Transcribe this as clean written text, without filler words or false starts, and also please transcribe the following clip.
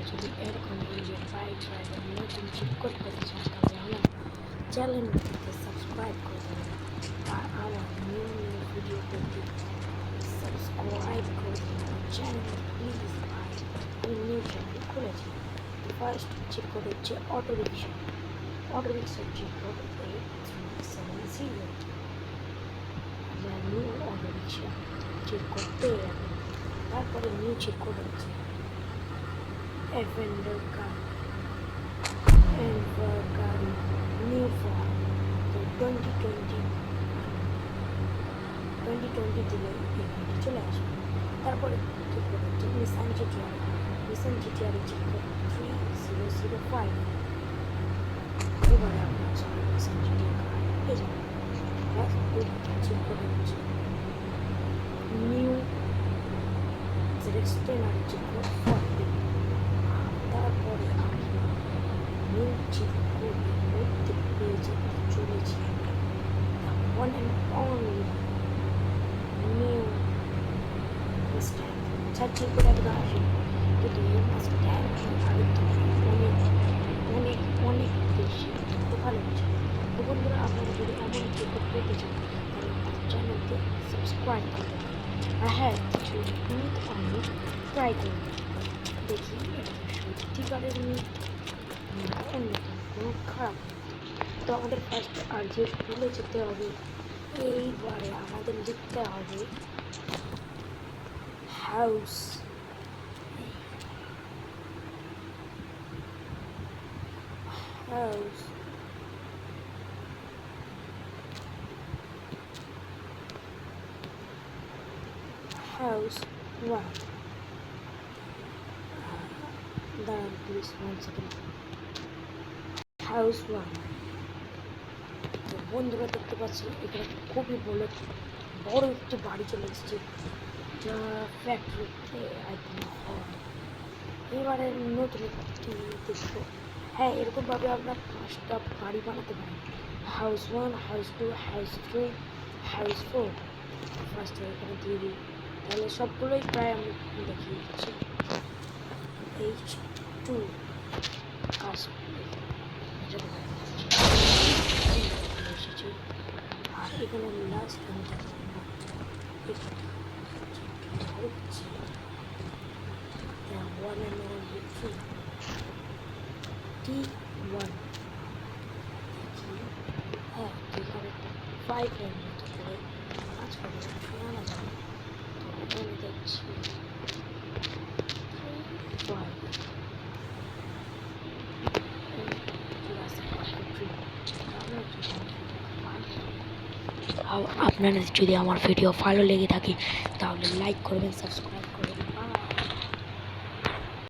যদি এরকম নিজের বাইক ড্রাইভার নতুন ঠিক করতে চান তাহলে আমার চ্যানেলটিতে সাবস্ক্রাইব করে দেবেন আর আমার নিউ ভিডিও পেতে সাবস্ক্রাইব করে দেবেন চ্যানেল প্লিজ ভাই। আমি নিউ চ্যানেল খুলেছি। ফার্স্ট চেক কোড হচ্ছে অটোরিক্সা চেক কোড 8370। আমরা নিউ অটোরিক্সা চেক করতে হবে। তারপরে নিউ চেক কোড হচ্ছে এভেন্ডার গাড়ি নিউ ফর্ম তো 2020 দিলে এই গাড়িটি চলে আসবে। তারপরে চেক কোড হচ্ছে নিসান জিটিআর চেক কোড 3005। এবারে আপনার সামনে নিসান জিটিআর গাড়ি পেয়ে যাবেন। চেক কোড হচ্ছে নিউ ZX10 আর চেক কোড 40। তারপরে আমরা নিউ চেক কোডের মধ্যে পেয়ে যেতে চলেছি one and only new Mustang. যার চেক কোড একদম আসে কিন্তু এই মাস্ট্যাং আগের থেকে অনেক অনেক বেশি ভালো হচ্ছে। তো বন্ধুরা আপনারা যদি এমন চেক কোড পেতে চান তাহলে আমার চ্যানেলকে সাবস্ক্রাইব করতে হবে। আর হ্যাঁ, কিছু মিথ আমি ট্রাই করব, দেখি এটা সত্যিকারের মিথ না অন্য কোনো খারাপ। তো আমাদের ফার্স্ট আর যে ভুলে যেতে হবে, এইবারে আমাদের লিখতে হবে হাউস। House house one. দাঁড়ান প্লিজ 1 সেকেন্ড। House one. তো বন্ধুরা দেখতে পাচ্ছেন এখানে খুবই বড় একটি বাড়ি চলে এসেছে যা ফ্যাক্টরিতে আইটেম হয়। এবারে নতুন একটি দেখবো। হ্যাঁ, এরকমভাবে আপনার 5টা বাড়ি বানাতে পারেন। House 1, house 2, house 3, house 4। ফার্স্টে এখানে দিয়ে দিই, তাহলে সবগুলোই প্রায় আমি দেখিয়ে দিচ্ছি। H2 কাজ এসেছে। আর এখানে লাস্ট হচ্ছে one and only two T1। হ্যাঁ, যেখানে 5 এর মতো করে কাজ করে আনা যাবে। তো আমি দেখছি 5 আপনাদের যদি আমার ভিডিও ভালো লেগে থাকে তাহলে লাইক করবেন, সাবস্ক্রাইব করবেন।